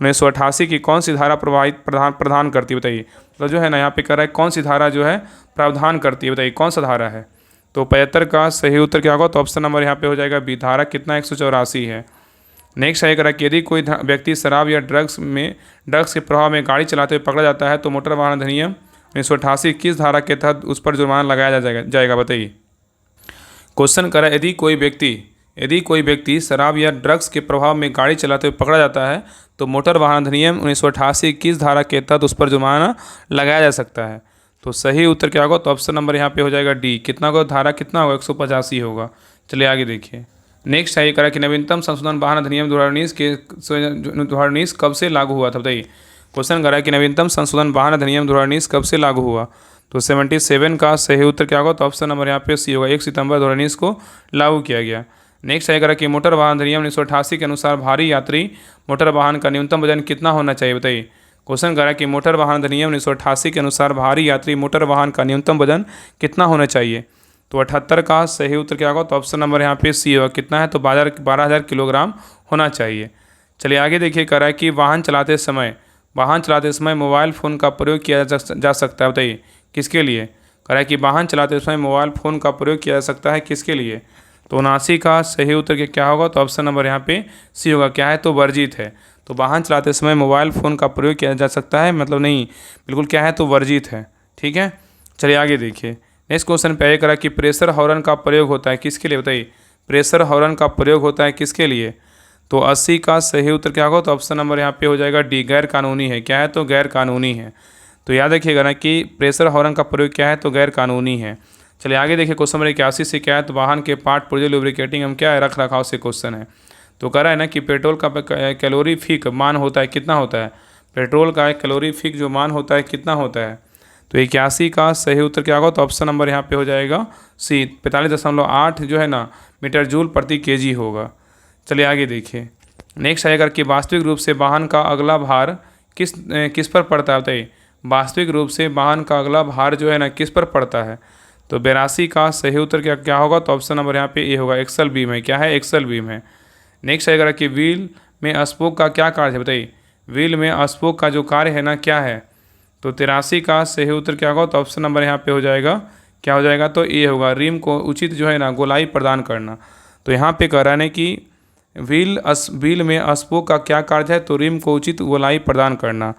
1988 की कौन सी धारा प्रदान करती है, बताइए। तो जो है ना यहाँ पे कर रहा है कौन सी धारा जो है प्रावधान करती है, बताइए कौन सा धारा है। तो 75 का सही उत्तर क्या होगा, तो ऑप्शन नंबर यहाँ पे हो जाएगा बी, धारा कितना 184 है। नेक्स्ट सही करा कि यदि कोई व्यक्ति शराब या ड्रग्स के प्रभाव में गाड़ी चलाते हुए पकड़ा जाता है तो मोटर वाहन अधिनियम 1988 किस धारा के तहत उस पर जुर्माना लगाया जाएगा, बताइए। क्वेश्चन करा यदि कोई व्यक्ति शराब या ड्रग्स के प्रभाव में गाड़ी चलाते हुए पकड़ा जाता है तो मोटर वाहन अधिनियम 1988 किस धारा के तहत उस पर जुर्माना लगाया जा सकता है। तो सही उत्तर क्या होगा, तो ऑप्शन नंबर यहाँ पे हो जाएगा डी, कितना होगा, धारा कितना होगा 185 होगा। चलिए आगे देखिए। नेक्स्ट सही करा कि नवीनतम संशोधन वाहन अधिनियम 2019 कब से लागू हुआ था, बताइए। क्वेश्चन करा कि नवीनतम संशोधन वाहन अधिनियम 2019 कब से लागू हुआ। तो 77 का सही उत्तर क्या होगा, तो ऑप्शन नंबर यहाँ पे सी होगा, 1 सितंबर 2019 को लागू किया गया। नेक्स्ट सही करा कि मोटर वाहन अधिनियम 1988 के अनुसार भारी यात्री मोटर वाहन का न्यूनतम वजन कितना होना चाहिए, बताइए। क्वेश्चन करा कि मोटर वाहन अधिनियम 1988 के अनुसार भारी यात्री मोटर वाहन का न्यूनतम वजन कितना होना चाहिए। तो 78 का सही उत्तर क्या होगा, तो ऑप्शन नंबर यहाँ पे सी होगा, कितना है, तो 12,000 किलोग्राम होना चाहिए। चलिए आगे देखिए। करा कि वाहन चलाते समय मोबाइल फ़ोन का प्रयोग किया जा सकता है, बताइए किसके लिए। करा कि वाहन चलाते समय मोबाइल फ़ोन का प्रयोग किया जा सकता है किसके लिए। तो 79 का सही उत्तर क्या होगा, तो ऑप्शन नंबर यहाँ पे सी होगा, क्या है, तो वर्जित है। तो वाहन चलाते समय मोबाइल फ़ोन का प्रयोग किया जा सकता है मतलब नहीं, बिल्कुल क्या है, तो वर्जित है। ठीक है, चलिए आगे देखिए। नेक्स्ट क्वेश्चन पे आगे करा कि प्रेशर हॉर्न का प्रयोग होता है किसके लिए, बताइए। प्रेशर हॉर्न का प्रयोग होता है किसके लिए। तो 80 का सही उत्तर क्या होगा, तो ऑप्शन नंबर यहाँ पे हो जाएगा डी, गैर कानूनी है। क्या है, तो गैर कानूनी है। तो याद रखिएगा ना कि प्रेशर हॉर्न का प्रयोग क्या है, तो गैर कानूनी है। चलिए आगे देखिए। क्वेश्चन नंबर 81 से क्या है, तो वाहन के पार्ट पुर्जे लुब्रिकेटिंग हम क्या है, रख रखाव से क्वेश्चन है। तो कह रहा है ना कि पेट्रोल का कैलोरीफिक मान होता है कितना होता है, पेट्रोल का कैलोरीफिक जो मान होता है कितना होता है। तो 81 का सही उत्तर क्या होगा, तो ऑप्शन नंबर यहाँ पे हो जाएगा सी, 45.8 जो है ना मीटर जूल प्रति केजी होगा। चलिए आगे देखिए। नेक्स्ट आएगा कि वास्तविक रूप से वाहन का अगला भार किस पर पड़ता है, बताइए। वास्तविक रूप से वाहन का अगला भार जो है ना किस पर पड़ता है। तो 82 का सही उत्तर क्या होगा, तो ऑप्शन नंबर यहाँ पे ए होगा, एक्सल बीम है। क्या है, एक्सल बीम है। नेक्स्ट आएगा कि व्हील में स्पोक का क्या कार्य है, बताइए। व्हील में स्पोक का जो कार्य है ना क्या है। तो 83 का सही उत्तर क्या होगा, तो ऑप्शन नंबर यहाँ पे हो जाएगा, क्या हो जाएगा, तो ए होगा, रिम को उचित जो है ना गोलाई प्रदान करना। तो यहाँ पे कह रहा है कि व्हील में स्पोक का क्या कार्य है, तो रिम को उचित गोलाई प्रदान करना।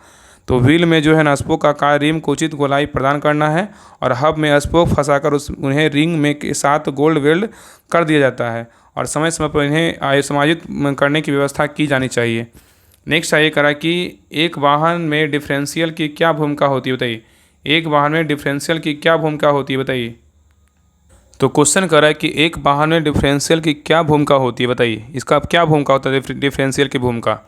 तो व्हील में जो है ना स्पोक का कार्य रिम को उचित गोलाई प्रदान करना है और हब में स्पोक फंसाकर उन्हें रिंग में के साथ गोल्ड वेल्ड कर दिया जाता है और समय समय पर इन्हें समायोजित करने की व्यवस्था की जानी चाहिए। नेक्स्ट आइए करा कि एक वाहन में डिफरेंशियल की क्या भूमिका होती है, बताइए। एक वाहन में डिफरेंशियल की क्या भूमिका होती है, बताइए। तो क्वेश्चन कर रहा है कि एक वाहन में डिफरेंशियल की क्या भूमिका होती है, बताइए। इसका क्या भूमिका होता है डिफरेंशियल की भूमिका।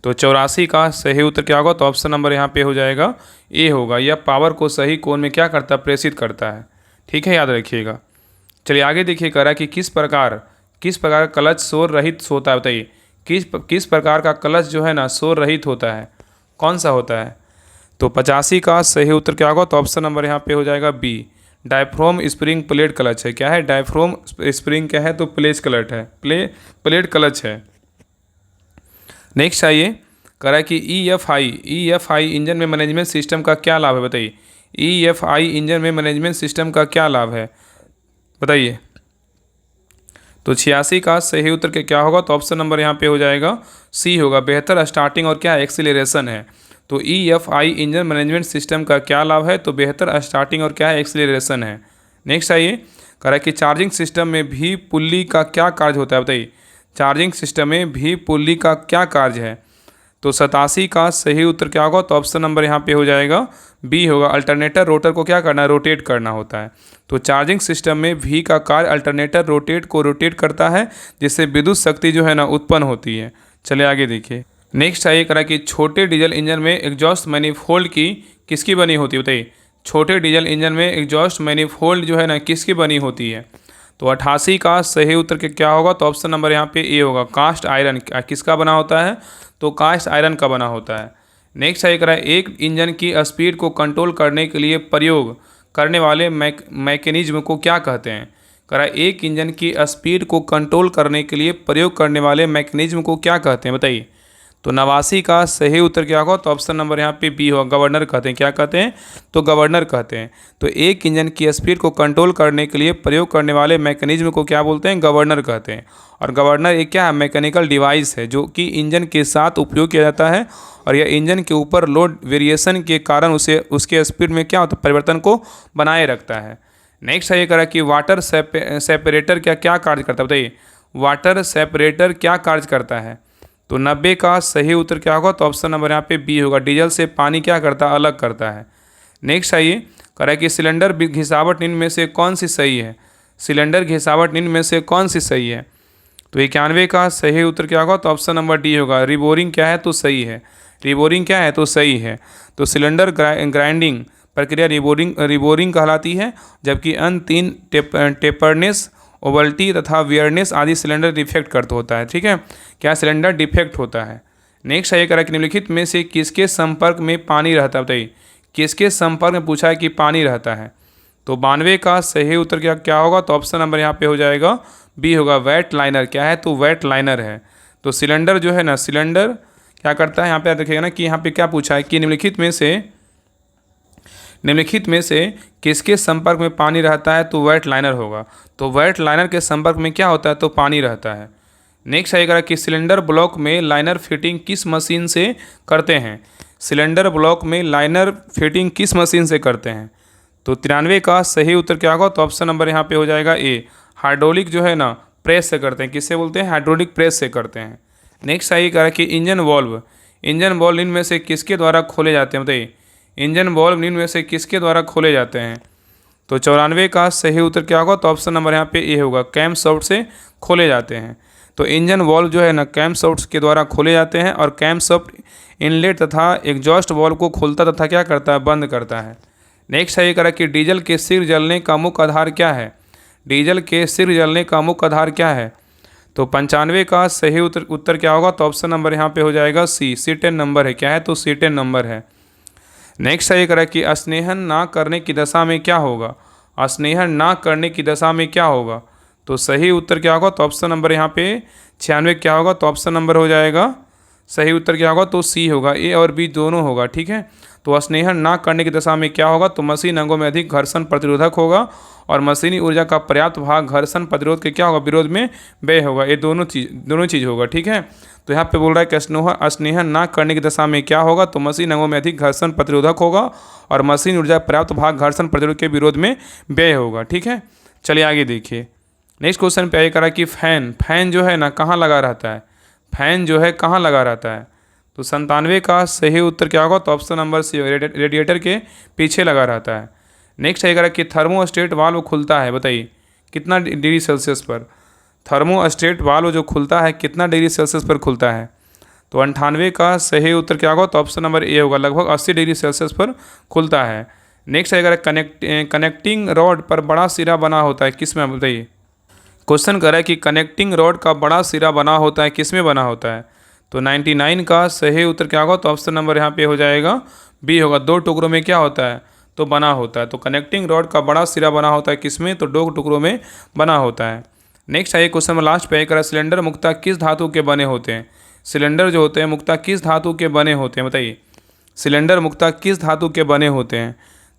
तो 84 का सही उत्तर क्या होगा, तो ऑप्शन नंबर यहाँ पे हो जाएगा ए होगा, यह पावर को सही कोण में क्या करता है, प्रेषित करता है। ठीक है, याद रखिएगा। चलिए आगे देखिए। कह रहा है कि किस प्रकार क्लच शोर रहित होता है, बताइए। किस प्रकार का क्लच जो है ना शोर रहित होता है, कौन सा होता है। तो 85 का सही उत्तर क्या होगा? तो ऑप्शन नंबर यहाँ पे हो जाएगा B, diaphragm spring plate clutch है। क्या है? डायफ्राम स्प्रिंग क्या है? तो प्लेट क्लच है, प्लेट क्लच है। नेक्स्ट आइए, कह रहा है कि EFI इंजन में मैनेजमेंट सिस्टम का क्या लाभ है? बताइए, EFI इंजन में मैनेजमेंट सिस्टम का क्या लाभ है? बताइए। तो 86 का सही उत्तर के क्या होगा? तो ऑप्शन नंबर यहाँ पे हो जाएगा सी होगा, बेहतर स्टार्टिंग और क्या एक्सीलरेशन है। तो EFI इंजन मैनेजमेंट सिस्टम का क्या लाभ है? तो बेहतर स्टार्टिंग और क्या एक्सीलरेशन है। नेक्स्ट आइए, कह रहा है कि चार्जिंग सिस्टम में भी पुल्ली का क्या कार्य होता है? बताइए, चार्जिंग सिस्टम में भी पुल्ली का क्या कार्य है? तो 87 का सही उत्तर क्या होगा? तो ऑप्शन नंबर यहाँ पे हो जाएगा बी होगा, अल्टरनेटर रोटर को क्या करना है? रोटेट करना होता है। तो चार्जिंग सिस्टम में भी का कार्य अल्टरनेटर रोटेट करता है, जिससे विद्युत शक्ति जो है ना उत्पन्न होती है। चलिए आगे देखिए। नेक्स्ट आइए, करा कि छोटे डीजल इंजन में एग्जॉस्ट मैनिफोल्ड की किसकी बनी होती है? बताइए, छोटे डीजल इंजन में एग्जॉस्ट मैनिफोल्ड जो है ना किसकी बनी होती है? तो 88 का सही उत्तर के क्या होगा? तो ऑप्शन नंबर यहाँ पे ए होगा, कास्ट आयरन। किसका बना होता है? तो कास्ट आयरन का बना होता है। नेक्स्ट आइए, करा एक इंजन की स्पीड को कंट्रोल करने के लिए प्रयोग करने वाले मैकेनिज्म को क्या कहते हैं? करा एक इंजन की स्पीड को कंट्रोल करने के लिए प्रयोग करने वाले मैकेनिज्म को क्या कहते हैं? बताइए। तो 89 का सही उत्तर क्या होगा? तो ऑप्शन नंबर यहाँ पे बी होगा, गवर्नर कहते हैं। क्या कहते हैं? तो गवर्नर कहते हैं। तो एक इंजन की स्पीड को कंट्रोल करने के लिए प्रयोग करने वाले मैकेनिज्म को क्या बोलते हैं? गवर्नर कहते हैं। और गवर्नर एक क्या है? मैकेनिकल डिवाइस है जो कि इंजन के साथ उपयोग किया जाता है, और यह इंजन के ऊपर लोड वेरिएशन के कारण उसके स्पीड में क्या होता है? परिवर्तन को बनाए रखता है। नेक्स्ट है ये करा कि वाटर सेपरेटर क्या कार्य करता है? बताइए, वाटर सेपरेटर क्या कार्य करता है? तो 90 का सही उत्तर क्या होगा? तो ऑप्शन नंबर यहाँ पे बी होगा, डीजल से पानी क्या करता है? अलग करता है। नेक्स्ट आइए, कह रहा है कि सिलेंडर घिसावट निम्न में से कौन सी सही है? सिलेंडर घिसावट निम्न में से कौन सी सही है? तो 91 का सही उत्तर क्या होगा? तो ऑप्शन नंबर डी होगा, रिबोरिंग क्या है? तो सही है। रिबोरिंग क्या है? तो सही है। तो सिलेंडर ग्राइंडिंग प्रक्रिया रिबोरिंग कहलाती है, जबकि अन्य तीन टेपरनेस, ओवल्टी तथा वियरनेस आदि सिलेंडर डिफेक्ट करता होता है। ठीक है, क्या सिलेंडर डिफेक्ट होता है। नेक्स्ट है करा कि निम्नलिखित में से किसके संपर्क में पानी रहता है? बताइए, किसके संपर्क में पूछा है कि पानी रहता है? तो 92 का सही उत्तर क्या होगा? तो ऑप्शन नंबर यहाँ पे हो जाएगा बी होगा, वेट लाइनर। क्या है? तो वेट लाइनर है। तो सिलेंडर जो है ना, सिलेंडर क्या करता है? यहाँ पे देखिएगा ना कि यहाँ पे क्या पूछा है कि निम्नलिखित में से किसके संपर्क में पानी रहता है? तो वेट लाइनर होगा। तो वेट लाइनर के संपर्क में क्या होता है? तो पानी रहता है। नेक्स्ट आएगा कि सिलेंडर ब्लॉक में लाइनर फिटिंग किस मशीन से करते हैं? सिलेंडर ब्लॉक में लाइनर फिटिंग किस मशीन से करते हैं? तो 93 का सही उत्तर क्या होगा? तो ऑप्शन नंबर यहाँ पे हो जाएगा ए, हाइड्रोलिक जो है ना प्रेस से करते हैं। किससे बोलते हैं? हाइड्रोलिक प्रेस से करते हैं। नेक्स्ट आइए कहा कि इंजन वॉल्व इनमें से किसके द्वारा खोले जाते हैं? बताइए, इंजन वॉल्व इनमें से किसके द्वारा खोले जाते हैं? तो 94 का सही उत्तर क्या होगा? तो ऑप्शन नंबर यहाँ पे ए होगा, कैम शाफ्ट से खोले जाते हैं। तो इंजन वॉल्व जो है ना कैम शाफ्ट के द्वारा खोले जाते हैं, और कैम शाफ्ट इनलेट तथा एग्जॉस्ट वॉल्व को खोलता तथा क्या करता है? बंद करता है। नेक्स्ट है ये करा कि डीजल के सिर जलने का मुख्य आधार क्या है? डीजल के सिर जलने का मुख्य आधार क्या है? तो 95 का सही उत्तर क्या होगा? तो ऑप्शन नंबर यहाँ पे हो जाएगा सी, C10 नंबर है। क्या है? तो C10 नंबर है। नेक्स्ट है ये करा कि स्नेहन ना करने की दशा में क्या होगा? स्नेहन ना करने की दशा में क्या होगा? तो सही उत्तर क्या होगा? तो ऑप्शन नंबर यहाँ पे 96 क्या होगा? तो ऑप्शन नंबर हो जाएगा, सही उत्तर क्या होगा? तो सी होगा, ए और बी दोनों होगा। ठीक है, तो स्नेहन ना करने की दशा में क्या होगा? तो मशीन अंगों में अधिक घर्षण प्रतिरोधक होगा, और मशीनी ऊर्जा का पर्याप्त भाग घर्षण प्रतिरोध के क्या होगा? विरोध में व्यय होगा। ये दोनों चीज़ होगा। ठीक है, तो यहाँ पे बोल रहा है कि स्नेहन ना करने की दशा में क्या होगा? तो मशीन अंगों में अधिक घर्षण प्रतिरोधक होगा, और मशीन ऊर्जा पर्याप्त भाग घर्षण प्रतिरोध के विरोध में व्यय होगा। ठीक है, चलिए आगे देखिए। नेक्स्ट क्वेश्चन पे आइए करा कि फैन जो है ना कहाँ लगा रहता है? फैन जो है कहाँ लगा रहता है? तो 97 का सही उत्तर क्या होगा? तो ऑप्शन नंबर सी, रेडिएटर के पीछे लगा रहता है। नेक्स्ट है करा कि थर्मोस्टेट वाल्व खुलता है। बताइए, कितना डिग्री सेल्सियस पर? थर्मोस्टेट वाल्व जो खुलता है कितना डिग्री सेल्सियस पर खुलता है? तो 98 का सही उत्तर क्या होगा? तो ऑप्शन नंबर ए होगा, लगभग 80 डिग्री सेल्सियस पर खुलता है। नेक्स्ट है कनेक्टिंग रॉड पर बड़ा सिरा बना होता है, किस में? बताइए, क्वेश्चन कर रहा है कि कनेक्टिंग रॉड का बड़ा सिरा बना होता है, किस में बना होता है? तो 99 का सही उत्तर क्या होगा? तो ऑप्शन नंबर यहाँ पे हो जाएगा बी होगा। दो टुकड़ों में क्या होता है? तो बना होता है। तो कनेक्टिंग रॉड का बड़ा सिरा बना होता है किसमें? तो दो टुकड़ों में बना होता है। नेक्स्ट है क्वेश्चन में लास्ट पे करा, सिलेंडर मुख्यतः किस धातु के बने होते हैं? सिलेंडर जो होते हैं मुख्यतः किस धातु के बने होते हैं? बताइए, सिलेंडर मुख्यतः किस धातु के बने होते हैं?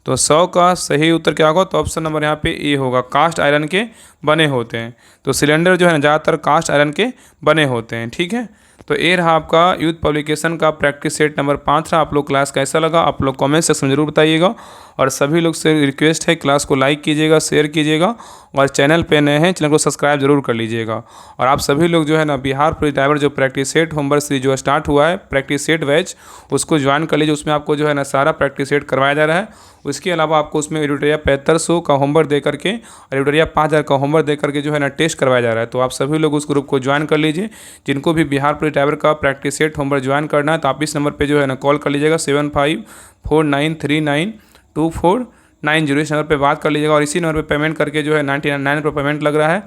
तो 100 का सही उत्तर क्या होगा? तो ऑप्शन नंबर यहाँ पे ए होगा, कास्ट आयरन के बने होते हैं। तो सिलेंडर जो है ना ज़्यादातर कास्ट आयरन के बने होते हैं। ठीक है, तो ये रहा आपका यूथ पब्लिकेशन का प्रैक्टिस सेट नंबर 5 रहा। आप लोग क्लास कैसा लगा आप लोग कमेंट सेक्शन में जरूर बताइएगा। और सभी लोग से रिक्वेस्ट है क्लास को लाइक कीजिएगा, शेयर कीजिएगा, और चैनल पे नए हैं चैनल को सब्सक्राइब जरूर कर लीजिएगा। और आप सभी लोग जो है ना बिहार पुलिस ड्राइवर जो प्रैक्टिस सेट होमवर्क सीरीज जो स्टार्ट हुआ है प्रैक्टिस सेट बैच, उसको ज्वाइन कर लीजिए। उसमें आपको जो है ना सारा प्रैक्टिस सेट करवाया जा रहा है। उसके अलावा आपको उसमें एडिटोरिया 7500 का होमवर्क दे करके और एडिटोरिया 5000 का होमवर्क दे करके जो है ना टेस्ट करवाया जा रहा है। तो आप सभी लोग उस ग्रुप को ज्वाइन कर लीजिए। जिनको भी बिहार पुलिस ड्राइवर का प्रैक्टिस सेट होमवर्क ज्वाइन करना है तो आप इस नंबर पे जो है ना कॉल कर लीजिएगा 7549392490। इस नंबर पे बात कर लीजिएगा और इसी नंबर पे पेमेंट करके जो है 99 रुपये पेमेंट लग रहा है।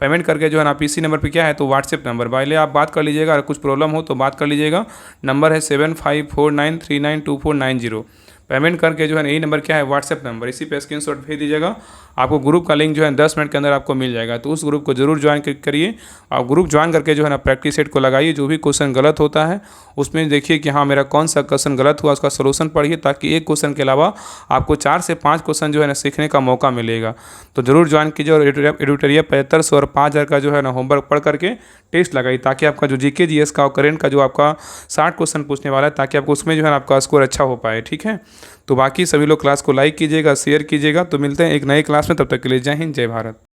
पेमेंट करके जो है ना आप इसी नंबर पे क्या है तो व्हाट्सएप नंबर पहले आप बात कर लीजिएगा। अगर कुछ प्रॉब्लम हो तो बात कर लीजिएगा। नंबर है 7549392490। पेमेंट करके जो है ना यही नंबर क्या है व्हाट्सएप नंबर, इसी पे स्क्रीनशॉट भेज दीजिएगा। आपको ग्रुप का लिंक जो है 10 मिनट के अंदर आपको मिल जाएगा। तो उस ग्रुप को जरूर ज्वाइन करिए। आप ग्रुप ज्वाइन करके जो है ना प्रैक्टिस सेट को लगाइए। जो भी क्वेश्चन गलत होता है उसमें देखिए कि हाँ मेरा कौन सा क्वेश्चन गलत हुआ, उसका सोल्यूशन पढ़िए, ताकि एक क्वेश्चन के अलावा आपको 4 से 5 क्वेश्चन जो है ना सीखने का मौका मिलेगा। तो जरूर ज्वाइन कीजिए और एडिटोरिया 7500 और 5000 का जो है ना होमवर्क पढ़ करके टेस्ट लगाइए, ताकि आपका जो जीके जीएस का और करेंट का जो आपका 60 क्वेश्चन पूछने वाला है, ताकि आपको उसमें जो है ना आपका स्कोर अच्छा हो पाए। ठीक है, तो बाकी सभी लोग क्लास को लाइक कीजिएगा, शेयर कीजिएगा। तो मिलते हैं एक नई क्लास में, तब तक के लिए जय हिंद जय भारत।